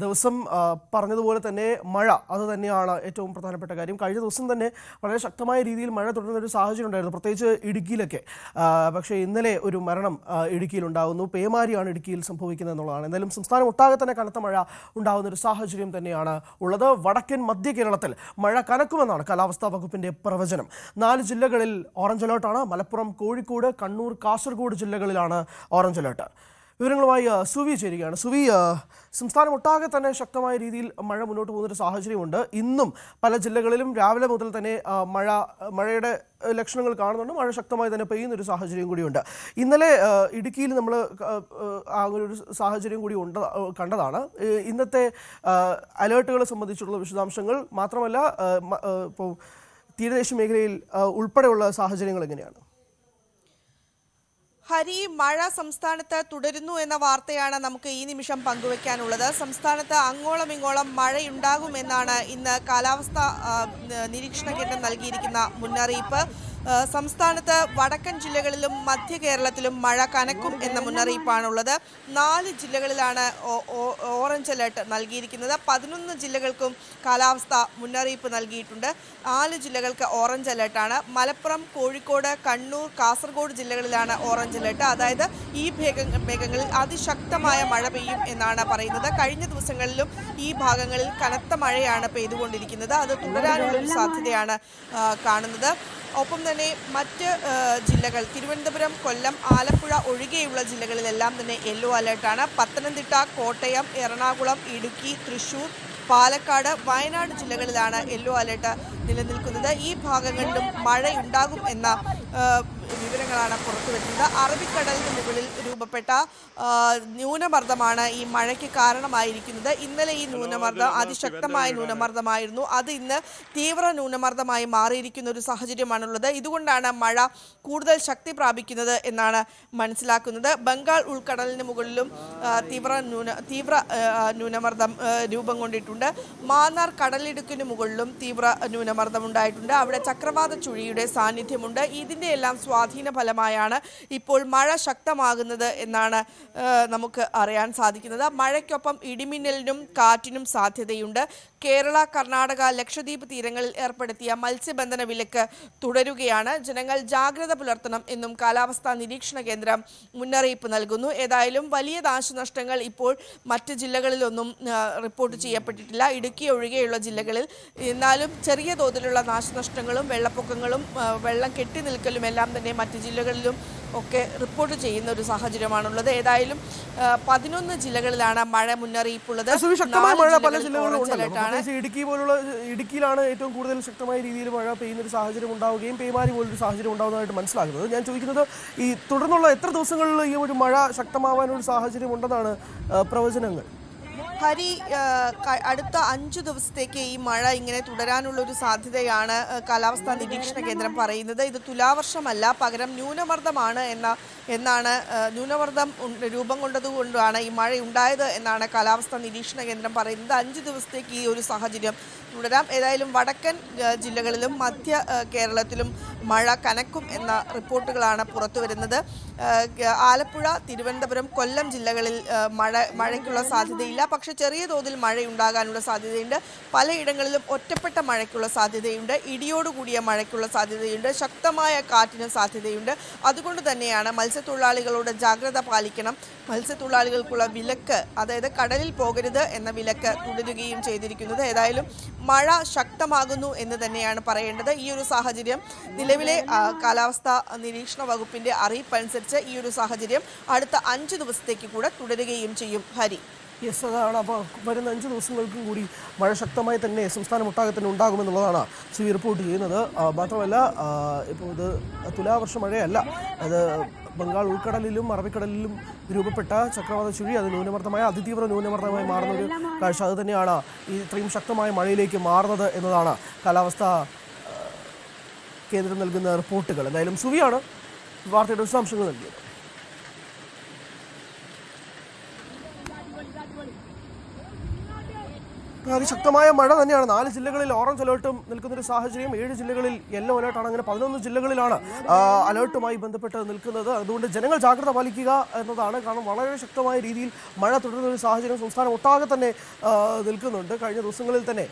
ദിവസം പറഞ്ഞതുപോലെ തന്നെ മഴ അത് തന്നെയാണ് ഏറ്റവും പ്രധാനപ്പെട്ട കാര്യം. കഴിഞ്ഞ ദിവസം തന്നെ വളരെ ശക്തമായ രീതിയിൽ മഴ തുടരുന്ന ഒരു സാഹചര്യം ഉണ്ടായിരുന്നു, പ്രത്യേകിച്ച് ഇടുക്കിയിലൊക്കെ. പക്ഷേ ഇന്നലെ ഒരു മരണം ഇടുക്കിയിലുണ്ടാകുന്നു. പേമാരിയാണ് ഇടുക്കിയിൽ സംഭവിക്കുന്നത് എന്നുള്ളതാണ്. എന്തായാലും സംസ്ഥാനം ഒട്ടാകെ തന്നെ കനത്ത മഴ ഉണ്ടാകുന്ന ഒരു സാഹചര്യം തന്നെയാണ് ഉള്ളത്. വടക്കൻ മധ്യ കേരളത്തിൽ മഴ കനക്കുമെന്നാണ് കാലാവസ്ഥാ വകുപ്പിന്റെ പ്രവചനം. 4 ജില്ലകളിൽ ഓറഞ്ച് അലേർട്ടാണ്. മലപ്പുറം, കോഴിക്കോട്, കണ്ണൂർ, കാസർഗോഡ് ജില്ലകളിലാണ് ഓറഞ്ച് അലേർട്ട്. വിവരങ്ങളുമായി സുവി ചേരുകയാണ്. സുവി, സംസ്ഥാനം ഒട്ടാകെ തന്നെ ശക്തമായ രീതിയിൽ മഴ മുന്നോട്ട് പോകുന്നൊരു സാഹചര്യമുണ്ട്. ഇന്നും പല ജില്ലകളിലും രാവിലെ മുതൽ തന്നെ മഴയുടെ ലക്ഷണങ്ങൾ കാണുന്നുണ്ട്. മഴ ശക്തമായി തന്നെ പെയ്യുന്നൊരു സാഹചര്യം കൂടിയുണ്ട്. ഇന്നലെ ഇടുക്കിയിൽ നമ്മൾ ഒരു സാഹചര്യം കൂടി കണ്ടതാണ്. ഇന്നത്തെ അലേർട്ടുകളെ സംബന്ധിച്ചുള്ള വിശദാംശങ്ങൾ മാത്രമല്ല, ഇപ്പോൾ തീരദേശ മേഖലയിൽ ഉൾപ്പെടെയുള്ള സാഹചര്യങ്ങൾ എങ്ങനെയാണ്? ഹരി, മഴ സംസ്ഥാനത്ത് തുടരുന്നു എന്ന വാർത്തയാണ് നമുക്ക് ഈ നിമിഷം പങ്കുവെക്കാനുള്ളത്. സംസ്ഥാനത്ത് അങ്ങോളം ഇങ്ങോളം മഴയുണ്ടാകുമെന്നാണ് ഇന്ന് കാലാവസ്ഥാ നിരീക്ഷണ കേന്ദ്രം നൽകിയിരിക്കുന്ന മുന്നറിയിപ്പ്. സംസ്ഥാനത്ത് വടക്കൻ ജില്ലകളിലും മധ്യ കേരളത്തിലും മഴ കനക്കും എന്ന മുന്നറിയിപ്പാണുള്ളത്. 4 ജില്ലകളിലാണ് ഓറഞ്ച് അലേർട്ട് നൽകിയിരിക്കുന്നത്. 11 ജില്ലകൾക്കും കാലാവസ്ഥ മുന്നറിയിപ്പ് നൽകിയിട്ടുണ്ട്. 4 ജില്ലകൾക്ക് ഓറഞ്ച് അലേർട്ടാണ്. മലപ്പുറം, കോഴിക്കോട്, കണ്ണൂർ, കാസർഗോഡ് ജില്ലകളിലാണ് ഓറഞ്ച് അലേർട്ട്. അതായത് ഈ മേഖലകളിൽ അതിശക്തമായ മഴ പെയ്യും എന്നാണ് പറയുന്നത്. കഴിഞ്ഞ ദിവസങ്ങളിലും ഈ ഭാഗങ്ങളിൽ കനത്ത മഴയാണ് പെയ്തുകൊണ്ടിരിക്കുന്നത്. അത് തുടരാനുള്ളൊരു സാധ്യതയാണ് കാണുന്നത്. ഒപ്പം തന്നെ മറ്റ് ജില്ലകൾ തിരുവനന്തപുരം, കൊല്ലം, ആലപ്പുഴ ഒഴികെയുള്ള ജില്ലകളിലെല്ലാം തന്നെ യെല്ലോ അലേർട്ടാണ്. പത്തനംതിട്ട, കോട്ടയം, എറണാകുളം, ഇടുക്കി, തൃശൂർ, പാലക്കാട്, വയനാട് ജില്ലകളിലാണ് യെല്ലോ അലേർട്ട് നിലനിൽക്കുന്നത്. ഈ ഭാഗങ്ങളിലും മഴയുണ്ടാകും എന്ന വിവരങ്ങളാണ് പുറത്തു വരുന്നത്. അറബിക്കടലിന് മുകളിൽ രൂപപ്പെട്ട ന്യൂനമർദ്ദമാണ് ഈ മഴയ്ക്ക് കാരണമായിരിക്കുന്നത്. ഇന്നലെ ഈ ന്യൂനമർദ്ദം അതിശക്തമായ ന്യൂനമർദ്ദമായിരുന്നു. അത് ഇന്ന് തീവ്ര ന്യൂനമർദ്ദമായി മാറിയിരിക്കുന്ന ഒരു സാഹചര്യമാണുള്ളത്. ഇതുകൊണ്ടാണ് മഴ കൂടുതൽ ശക്തി പ്രാപിക്കുന്നത് എന്നാണ് മനസ്സിലാക്കുന്നത്. ബംഗാൾ ഉൾക്കടലിന് മുകളിലും തീവ്ര ന്യൂനമർദ്ദം രൂപം കൊണ്ടിട്ടുണ്ട്. മാന്നാർ കടലിടുക്കിന് മുകളിലും തീവ്ര ന്യൂനമർദ്ദം ഉണ്ടായിട്ടുണ്ട്. അവിടെ ചക്രവാത ചുഴിയുടെ സാന്നിധ്യമുണ്ട്. ഇതിൻ്റെ എല്ലാം സ്വാധീന ഫലമായാണ് ഇപ്പോൾ മഴ ശക്തമാകുന്നത് എന്നാണ് നമുക്ക് അറിയാൻ സാധിക്കുന്നത്. മഴയ്ക്കൊപ്പം ഇടിമിന്നലിനും കാറ്റിനും സാധ്യതയുണ്ട്. കേരള, കർണാടക, ലക്ഷദ്വീപ് തീരങ്ങളിൽ ഏർപ്പെടുത്തിയ മത്സ്യബന്ധന വിലക്ക് തുടരുകയാണ്. ജനങ്ങൾ ജാഗ്രത പുലർത്തണം എന്നും കാലാവസ്ഥാ നിരീക്ഷണ കേന്ദ്രം മുന്നറിയിപ്പ് നൽകുന്നു. ഏതായാലും വലിയ നാശനഷ്ടങ്ങൾ ഇപ്പോൾ മറ്റ് ജില്ലകളിലൊന്നും റിപ്പോർട്ട് ചെയ്യപ്പെട്ടിട്ടില്ല, ഇടുക്കി ഒഴികെയുള്ള ജില്ലകളിൽ. എന്നാലും ചെറിയ തോതിലുള്ള നാശനഷ്ടങ്ങളും വെള്ളപ്പൊക്കങ്ങളും വെള്ളം കെട്ടി നിൽക്കലും എല്ലാം തന്നെ മറ്റ് ജില്ലകളിലും ഒക്കെ റിപ്പോർട്ട് ചെയ്യുന്ന ഒരു സാഹചര്യമാണുള്ളത്. ഏതായാലും 11 ജില്ലകളിലാണ് മഴ മുന്നറിയിപ്പുള്ളത്. ഇടുക്കിയിലാണ് ഏറ്റവും കൂടുതൽ ശക്തമായ രീതിയിൽ മഴ പെയ്യുന്ന ഒരു സാഹചര്യം ഉണ്ടാവുകയും പേമാരി പോലൊരു സാഹചര്യം ഉണ്ടാകുന്നതായിട്ട് മനസ്സിലാക്കുന്നത്. ഞാൻ ചോദിക്കുന്നത്, ഈ തുടർന്നുള്ള എത്ര ദിവസങ്ങളിൽ ഈ ഒരു മഴ ശക്തമാവാനൊരു സാഹചര്യം ഉണ്ടെന്നാണ് പ്രവചനങ്ങൾ? ഹരി, അടുത്ത 5 ദിവസത്തേക്ക് ഈ മഴ ഇങ്ങനെ തുടരാനുള്ളൊരു സാധ്യതയാണ് കാലാവസ്ഥാ നിരീക്ഷണ കേന്ദ്രം പറയുന്നത്. ഇത് തുലാവർഷമല്ല, പകരം ന്യൂനമർദ്ദമാണ് എന്നാണ് ന്യൂനമർദ്ദം രൂപം കൊണ്ടതുകൊണ്ടാണ് ഈ മഴ ഉണ്ടായത് എന്നാണ് കാലാവസ്ഥാ നിരീക്ഷണ കേന്ദ്രം പറയുന്നത്. 5 ദിവസത്തേക്ക് ഈ ഒരു സാഹചര്യം തുടരാം. ഏതായാലും വടക്കൻ ജില്ലകളിലും മധ്യ കേരളത്തിലും മഴ കനക്കും എന്ന റിപ്പോർട്ടുകളാണ് പുറത്തു വരുന്നത്. ആലപ്പുഴ, തിരുവനന്തപുരം, കൊല്ലം ജില്ലകളിൽ മഴയ്ക്കുള്ള സാധ്യതയില്ല. പക്ഷെ ചെറിയ തോതിൽ മഴയുണ്ടാകാനുള്ള സാധ്യതയുണ്ട്. പലയിടങ്ങളിലും ഒറ്റപ്പെട്ട മഴയ്ക്കുള്ള സാധ്യതയുണ്ട്. ഇടിയോടുകൂടിയ മഴയ്ക്കുള്ള സാധ്യതയുണ്ട്. ശക്തമായ കാറ്റിന് സാധ്യതയുണ്ട്. അതുകൊണ്ട് തന്നെയാണ് മത്സ്യത്തൊഴിലാളികളോട് ജാഗ്രത പാലിക്കണം. മത്സ്യത്തൊഴിലാളികൾക്കുള്ള വിലക്ക്, അതായത് കടലിൽ പോകരുത് എന്ന വിലക്ക് തുടരുകയും ചെയ്തിരിക്കുന്നത്. ഏതായാലും മഴ ശക്തമാകുന്നു എന്ന് തന്നെയാണ് പറയേണ്ടത്. ഈ ഒരു സാഹചര്യം നിലവിലെ കാലാവസ്ഥാ നിരീക്ഷണ വകുപ്പിന്റെ അറിയിപ്പനുസരിച്ച് ഈ ഒരു സാഹചര്യം അടുത്ത 5 ദിവസത്തേക്ക് കൂടെ തുടരുകയും ചെയ്യും. ഹരി, യെസ്, അതാണ്. അപ്പോൾ വരുന്ന 5 ദിവസങ്ങൾക്കും കൂടി മഴ ശക്തമായി തന്നെ സംസ്ഥാനം ഒട്ടാകെ തന്നെ ഉണ്ടാകുമെന്നുള്ളതാണ് സുവി റിപ്പോർട്ട് ചെയ്യുന്നത്. മാത്രമല്ല, ഇപ്പോൾ ഇത് തുലാവർഷ മഴയല്ല, അത് ബംഗാൾ ഉൾക്കടലിലും അറബിക്കടലിലും രൂപപ്പെട്ട ചക്രവാത ചുഴി അത് ന്യൂനമർദ്ദമായ അതിതീവ്ര ന്യൂനമർദ്ദമായി മാറുന്ന ഒരു കാഴ്ച. അത് തന്നെയാണ് ഈ ഇത്രയും ശക്തമായ മഴയിലേക്ക് മാറുന്നത് എന്നതാണ് കാലാവസ്ഥാ കേന്ദ്രം നൽകുന്ന റിപ്പോർട്ടുകൾ. എന്തായാലും സുവിയാണ് വാർത്തയുടെ വിശദാംശങ്ങൾ നൽകിയത്. അതിശക്തമായ മഴ തന്നെയാണ്. 4 ജില്ലകളിൽ ഓറഞ്ച് അലേർട്ടും നിൽക്കുന്നൊരു സാഹചര്യം, 7 ജില്ലകളിൽ യെല്ലോ അലേർട്ടാണ്. അങ്ങനെ 11 ജില്ലകളിലാണ് അലേർട്ടുമായി ബന്ധപ്പെട്ട് നിൽക്കുന്നത്. അതുകൊണ്ട് ജനങ്ങൾ ജാഗ്രത പാലിക്കുക എന്നതാണ്. കാരണം വളരെ ശക്തമായ രീതിയിൽ മഴ തുടരുന്ന ഒരു സാഹചര്യം സംസ്ഥാനം ഒട്ടാകെ തന്നെ നിൽക്കുന്നുണ്ട്. കഴിഞ്ഞ ദിവസങ്ങളിൽ തന്നെ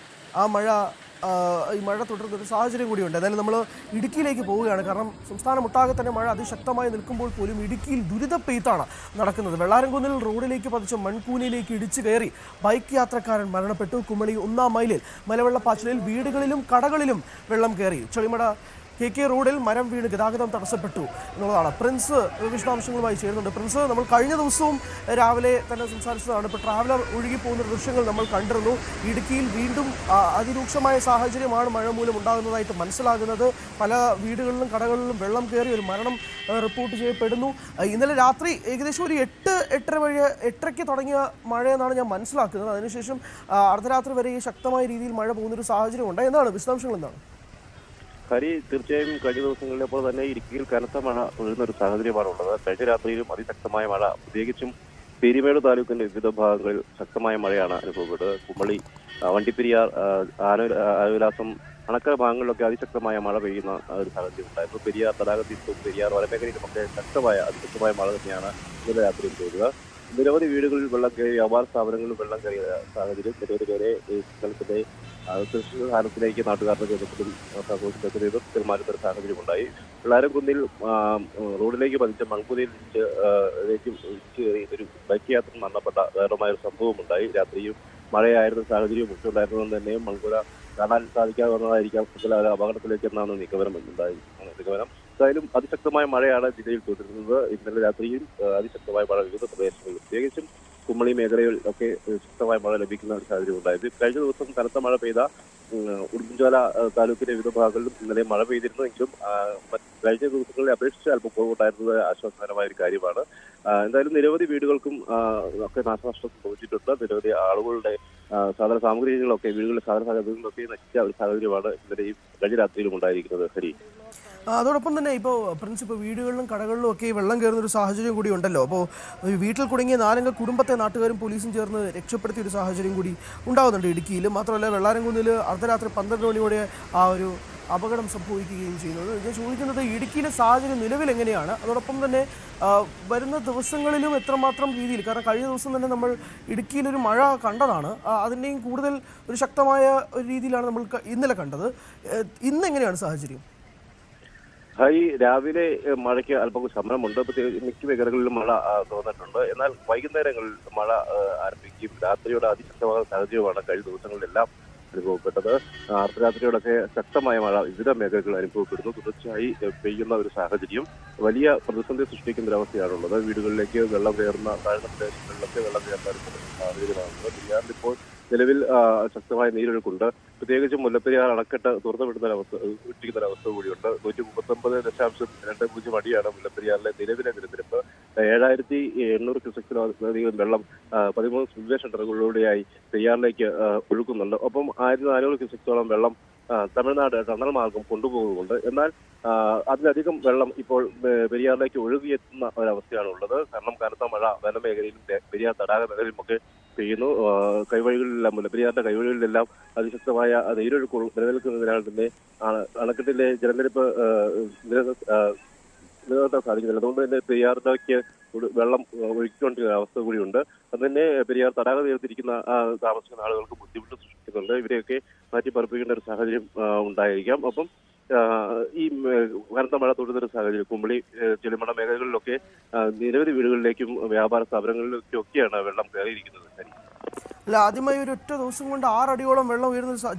ഈ മഴ തുടരുന്ന ഒരു സാഹചര്യം കൂടിയുണ്ട്. എന്തായാലും നമ്മൾ ഇടുക്കിയിലേക്ക് പോവുകയാണ്. കാരണം സംസ്ഥാനം ഒട്ടാകെ തന്നെ മഴ അതിശക്തമായി നിൽക്കുമ്പോൾ പോലും ഇടുക്കിയിൽ ദുരിത പെയ്ത്താണ് നടക്കുന്നത്. വെള്ളാരംകുന്നിൽ റോഡിലേക്ക് പതിച്ച മൺകൂനയിലേക്ക് ഇടിച്ചു കയറി ബൈക്ക് യാത്രക്കാരൻ മരണപ്പെട്ടു. കുമളി 1-ാം മൈലിൽ മലവെള്ളപ്പാച്ചിലിൽ വീടുകളിലും കടകളിലും വെള്ളം കയറി. ചെളിമട KK റോഡിൽ മരം വീണ് ഗതാഗതം തടസ്സപ്പെട്ടു എന്നുള്ളതാണ്. പ്രിൻസ് വിശദാംശങ്ങളുമായി ചേരുന്നുണ്ട്. പ്രിൻസ്, നമ്മൾ കഴിഞ്ഞ ദിവസവും രാവിലെ തന്നെ സംസാരിച്ചതാണ്. ഇപ്പോൾ ട്രാവലർ ഒഴുകിപ്പോകുന്ന ദൃശ്യങ്ങൾ നമ്മൾ കണ്ടിരുന്നു. ഇടുക്കിയിൽ വീണ്ടും അതിരൂക്ഷമായ സാഹചര്യമാണ് മഴ മൂലം ഉണ്ടാകുന്നതായിട്ട് മനസ്സിലാകുന്നത്. പല വീടുകളിലും കടകളിലും വെള്ളം കയറി ഒരു മരണം റിപ്പോർട്ട് ചെയ്യപ്പെടുന്നു. ഇന്നലെ രാത്രി ഏകദേശം ഒരു 8-8:30 തുടങ്ങിയ മഴയെന്നാണ് ഞാൻ മനസ്സിലാക്കുന്നത്. അതിനുശേഷം അർദ്ധരാത്രി വരെ ഈ ശക്തമായ രീതിയിൽ മഴ പോകുന്നൊരു സാഹചര്യം ഉണ്ട്. എന്താണ് വിശദാംശങ്ങൾ? എന്താണ് ഹരി? തീർച്ചയായും കഴിഞ്ഞ ദിവസങ്ങളിലെ പോലെ തന്നെ ഇടുക്കിയിൽ കനത്ത മഴ തുടരുന്ന ഒരു സാഹചര്യമാണ് ഉള്ളത്. കഴിഞ്ഞ രാത്രിയിലും അതിശക്തമായ മഴ, പ്രത്യേകിച്ചും പെരിമേട് താലൂക്കിന്റെ വിവിധ ഭാഗങ്ങളിൽ ശക്തമായ മഴയാണ് അനുഭവപ്പെട്ടത്. കുമളി, വണ്ടിപ്പെരിയാർ, ആനവിലാസം, അണക്കര ഭാഗങ്ങളിലൊക്കെ അതിശക്തമായ മഴ പെയ്യുന്ന ഒരു സാഹചര്യം ഉണ്ടായിരുന്നു. പെരിയാർ തടാകത്തിലും പെരിയാർ വനമേഖലയിലുമൊക്കെ അതിശക്തമായ മഴ തന്നെയാണ് ഇന്നലെ രാത്രിയിൽ പെയ്തത്. നിരവധി വീടുകളിൽ വെള്ളം കയറി, വ്യാപാര സ്ഥാപനങ്ങളിൽ വെള്ളം കയറിയ സാഹചര്യം. നിരവധി പേരെ സ്ഥലത്തിന്റെ സ്ഥാനത്തിലേക്ക് നാട്ടുകാരുടെ നേതൃത്വത്തിൽ നേതൃത്വത്തിൽ മാറ്റുന്ന ഒരു സാഹചര്യം ഉണ്ടായി. വെള്ളാരംകുന്നിൽ റോഡിലേക്ക് പതിച്ച മൺകുനയിലേക്ക് കയറി ഒരു ബൈക്ക് യാത്ര മരണപ്പെട്ട ദാരുണമായ ഒരു സംഭവം ഉണ്ടായി. രാത്രിയും മഴയായിരുന്ന സാഹചര്യം ഒക്കെ ഉണ്ടായിരുന്നതുകൊണ്ട് തന്നെ മൺകുന കാണാൻ സാധിക്കാതെ വന്നതായിരിക്കാം അപകടത്തിലേക്ക് എന്നാണ് നിഗമനം. എന്തായാലും അതിശക്തമായ മഴയാണ് ജില്ലയിൽ തുടരുന്നത്. ഇന്നലെ രാത്രിയും അതിശക്തമായ മഴ വിവിധ പ്രദേശങ്ങളിൽ, പ്രത്യേകിച്ചും കുമളി മേഖലയിൽ ഒക്കെ ശക്തമായ മഴ ലഭിക്കുന്ന ഒരു സാഹചര്യം ഉണ്ടായത്. കഴിഞ്ഞ ദിവസം കനത്ത മഴ പെയ്ത ഉടുമ്പൻചോല താലൂക്കിന്റെ വിവിധ ഭാഗങ്ങളിലും ഇന്നലെ മഴ പെയ്തിരുന്നുവെങ്കിലും കഴിഞ്ഞ ദിവസങ്ങളെ അപേക്ഷിച്ച് അല്പം കുറവുണ്ടായിരുന്നത് ആശ്വാസകരമായ ഒരു കാര്യമാണ്. എന്തായാലും നിരവധി വീടുകൾക്കും ഒക്കെ നാശനഷ്ടം സംഭവിച്ചിട്ടുണ്ട്. നിരവധി ആളുകളുടെ സാധന സാമഗ്രികളൊക്കെ വീടുകളിലെ സാധന സാമഗ്രികളൊക്കെ നശിച്ച ഒരു സാഹചര്യമാണ് ഇന്നലെ ഈ കഴിഞ്ഞ രാത്രിയിലും ഉണ്ടായിരിക്കുന്നത്. ഹരി, അതോടൊപ്പം തന്നെ ഇപ്പോൾ പ്രിൻസിപ്പൽ വീടുകളിലും കടകളിലും ഒക്കെ വെള്ളം കയറുന്ന ഒരു സാഹചര്യം കൂടി ഉണ്ടല്ലോ. അപ്പോൾ വീട്ടിൽ കുടുങ്ങിയ 4 കുടുംബത്തെ നാട്ടുകാരും പോലീസും ചേർന്ന് രക്ഷപ്പെടുത്തിയ ഒരു സാഹചര്യം കൂടി ഉണ്ടാകുന്നുണ്ട് ഇടുക്കിയിൽ. മാത്രമല്ല വെള്ളാരംകുന്നിൽ അർദ്ധരാത്രി 12 മണിയോടെ ആ ഒരു അപകടം സംഭവിക്കുകയും ചെയ്യുന്നത്. ഞാൻ ചോദിക്കുന്നത് ഇടുക്കിയിലെ സാഹചര്യം നിലവിൽ എങ്ങനെയാണ്? അതോടൊപ്പം തന്നെ വരുന്ന ദിവസങ്ങളിലും എത്രമാത്രം രീതിയിൽ, കാരണം കഴിഞ്ഞ ദിവസം തന്നെ നമ്മൾ ഇടുക്കിയിലൊരു മഴ കണ്ടതാണ്, അതിൻ്റെയും കൂടുതൽ ഒരു ശക്തമായ ഒരു രീതിയിലാണ് നമ്മൾ ഇന്നലെ കണ്ടത്. ഇന്നെങ്ങനെയാണ് സാഹചര്യം? ഈ രാവിലെ മഴയ്ക്ക് അല്പം ശമനമുണ്ട്. മിക്ക മേഖലകളിലും മഴ തോന്നിട്ടുണ്ട്. എന്നാൽ വൈകുന്നേരങ്ങളിൽ മഴ ആരംഭിക്കും. രാത്രിയോടെ അതിശക്തമായ സാഹചര്യമാണ് കഴിഞ്ഞ ദിവസങ്ങളിലെല്ലാം അനുഭവപ്പെട്ടത്. അർദ്ധരാത്രിയോടൊക്കെ ശക്തമായ മഴ വിവിധ മേഖലകളിൽ അനുഭവപ്പെടുന്നു. തുടർച്ചയായി പെയ്യുന്ന ഒരു സാഹചര്യം വലിയ പ്രതിസന്ധി സൃഷ്ടിക്കുന്ന ഒരവസ്ഥയാണുള്ളത്. വീടുകളിലേക്ക് വെള്ളം കയറുന്ന, താഴ്ന്ന പ്രദേശങ്ങളിലൊക്കെ വെള്ളം കയറുന്ന ഒരു സാഹചര്യമാണുള്ളത്. പെരിയാറിൽ ഇപ്പോൾ നിലവിൽ ശക്തമായ നീരൊഴുക്കുണ്ട്. പ്രത്യേകിച്ചും മുല്ലപ്പെരിയാർ അണക്കെട്ട് തുറന്നുവിടുന്ന ഒരവസ്ഥ കൂടിയുണ്ട്. 139.20 അടിയാണ് മുല്ലപ്പെരിയാറിലെ നിലവിലെ ജലനിരപ്പ്. 7800 ക്യൂസെക്സിലധികം വെള്ളം 13 സ്പിൽവേ ഷട്ടറുകളിലൂടെയായി പെരിയാറിലേക്ക് ഒഴുക്കുന്നുണ്ട്. ഒപ്പം 1400 ക്യൂസെക്സോളം വെള്ളം തമിഴ്നാട് ടണൽ മാർഗം കൊണ്ടുപോകുന്നുണ്ട്. എന്നാൽ അതിലധികം വെള്ളം ഇപ്പോൾ പെരിയാറിലേക്ക് ഒഴുകിയെത്തുന്ന ഒരവസ്ഥയാണുള്ളത്. കാരണം കനത്ത മഴ വനമേഖലയിലും പെരിയാർ തടാക മേഖലയിലുമൊക്കെ പെയ്യുന്നു. കൈവഴികളിലെല്ലാം, മുല്ലപ്പെരിയാറിന്റെ കൈവഴികളിലെല്ലാം അതിശക്തമായ നീരൊഴുക്ക് നിലനിൽക്കുന്നതിനാൽ തന്നെ അണക്കെട്ടിലെ ജലനിരപ്പ് നിലനിർത്താൻ സാധിക്കുന്നില്ല. അതുകൊണ്ട് തന്നെ പെരിയാറിലേക്ക് വെള്ളം ഒഴുക്കിക്കൊണ്ടിരിക്കുന്ന അവസ്ഥ കൂടിയുണ്ട്. അത് തന്നെ പെരിയാർ തടാക തീരത്തിരിക്കുന്ന താമസിക്കുന്ന ആളുകൾക്ക് ബുദ്ധിമുട്ട് സൃഷ്ടിക്കുന്നുണ്ട്. ഇവരെയൊക്കെ മാറ്റിപ്പറപ്പിക്കേണ്ട ഒരു സാഹചര്യം ഉണ്ടായിരിക്കാം. ഒപ്പം ഈ കനത്ത മഴ തുടരുന്നൊരു സാഹചര്യം കുമളി, ചെളിമട മേഖലകളിലൊക്കെ നിരവധി വീടുകളിലേക്കും വ്യാപാര സ്ഥാപനങ്ങളിലേക്കും ഒക്കെയാണ് വെള്ളം കയറിയിരിക്കുന്നത്. അല്ല, ആദ്യമായി ഒരു ഒറ്റ ദിവസം കൊണ്ട് 6 അടിയോളം വെള്ളം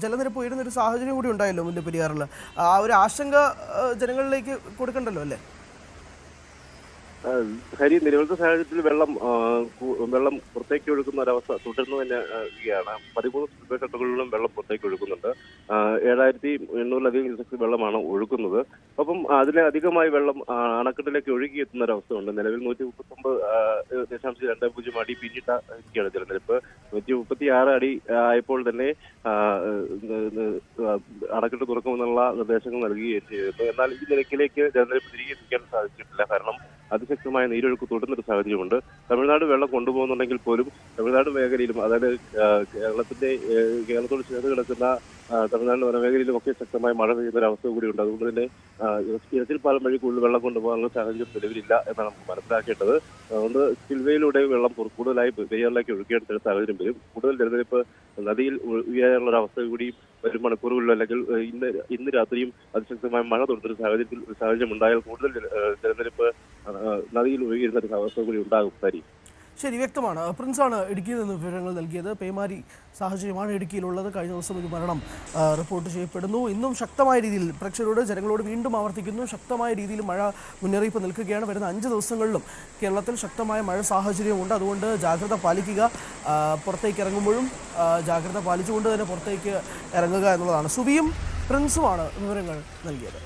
ജലനിരപ്പ് ഉയരുന്ന ഒരു സാഹചര്യം കൂടി ഉണ്ടായല്ലോ മുല്ലപ്പെരിയാറിൽ. ആ ഒരു ആശങ്ക ജനങ്ങളിലേക്ക് കൊടുക്കണ്ടല്ലോ അല്ലേ? ഹരി, നിലവിലത്തെ സാഹചര്യത്തിൽ വെള്ളം പുറത്തേക്ക് ഒഴുക്കുന്ന ഒരവസ്ഥ തുടർന്നു തന്നെയാണ്. 13 സ്പിൽവേ ഷട്ടറുകളിലും വെള്ളം പുറത്തേക്ക് ഒഴുക്കുന്നുണ്ട്. 7800-ലധികം ക്യൂസെക്സ് വെള്ളമാണ് ഒഴുക്കുന്നത്. അപ്പം അതിലധികമായി വെള്ളം അണക്കെട്ടിലേക്ക് ഒഴുകിയെത്തുന്ന ഒരവസ്ഥയുണ്ട്. നിലവിൽ 139.20 അടി പിന്നിട്ടാണ് ജലനിരപ്പ്. 136 അടി ആയപ്പോൾ തന്നെ അണക്കെട്ട് തുറക്കുമെന്നുള്ള നിർദ്ദേശങ്ങൾ നൽകുകയും ചെയ്തിരുന്നു. എന്നാൽ ഈ നിരക്കിലേക്ക് ജലനിരപ്പ് തിരികെ എത്തിക്കാൻ സാധിച്ചിട്ടില്ല. കാരണം അതിശക്തമായ നീരൊഴുക്ക് തുടരുന്നൊരു സാഹചര്യമുണ്ട്. തമിഴ്നാട് വെള്ളം കൊണ്ടുപോകുന്നുണ്ടെങ്കിൽ പോലും തമിഴ്നാട് മേഖലയിലും, അതായത് കേരളത്തോട് ചേർന്ന് കിടക്കുന്ന തമിഴ്നാട് വനമേഖലയിലും ഒക്കെ ശക്തമായ മഴ പെയ്യുന്ന ഒരു അവസ്ഥ കൂടിയുണ്ട്. അതുകൊണ്ട് തന്നെ ഇരച്ചിൽ പാലം വഴി കൂടുതൽ വെള്ളം കൊണ്ടുപോകാനുള്ള സാഹചര്യം നിലവിലില്ല എന്നാണ് നമുക്ക് മനസ്സിലാക്കേണ്ടത്. അതുകൊണ്ട് സ്പിൽവേയിലൂടെ വെള്ളം കൂടുതലായി പെരിയാറിലേക്ക് ഒഴുകേണ്ട ഒരു സാഹചര്യം വരും. കൂടുതൽ ജലനിരപ്പ് നദിയിൽ ഉയരാനുള്ള ഒരു അവസ്ഥ കൂടി വരും മണിക്കൂറുകളിൽ, അല്ലെങ്കിൽ ഇന്ന് രാത്രിയും അതിശക്തമായ മഴ തുടരുന്ന സാഹചര്യം ഉണ്ടായാൽ കൂടുതൽ ജലനിരപ്പ് നദിയിൽ ഒഴുകിയിരുന്ന ഒരു അവസ്ഥ കൂടി ഉണ്ടാകും. ശരി, വ്യക്തമാണ്. പ്രിൻസാണ് ഇടുക്കിയിൽ നിന്ന് വിവരങ്ങൾ നൽകിയത്. പേമാരി സാഹചര്യമാണ് ഇടുക്കിയിലുള്ളത്. കഴിഞ്ഞ ദിവസം ഒരു മരണം റിപ്പോർട്ട് ചെയ്യപ്പെടുന്നു. ഇന്നും ശക്തമായ രീതിയിൽ പ്രേക്ഷകരോട്, ജനങ്ങളോട് വീണ്ടും ആവർത്തിക്കുന്നു, ശക്തമായ രീതിയിൽ മഴ മുന്നറിയിപ്പ് നിൽക്കുകയാണ്. വരുന്ന 5 ദിവസങ്ങളിലും കേരളത്തിൽ ശക്തമായ മഴ സാഹചര്യമുണ്ട്. അതുകൊണ്ട് ജാഗ്രത പാലിക്കുക. പുറത്തേക്ക് ഇറങ്ങുമ്പോഴും ജാഗ്രത പാലിച്ചുകൊണ്ട് തന്നെ പുറത്തേക്ക് ഇറങ്ങുക എന്നുള്ളതാണ്. സുബിയും പ്രിൻസുമാണ് വിവരങ്ങൾ നൽകിയത്.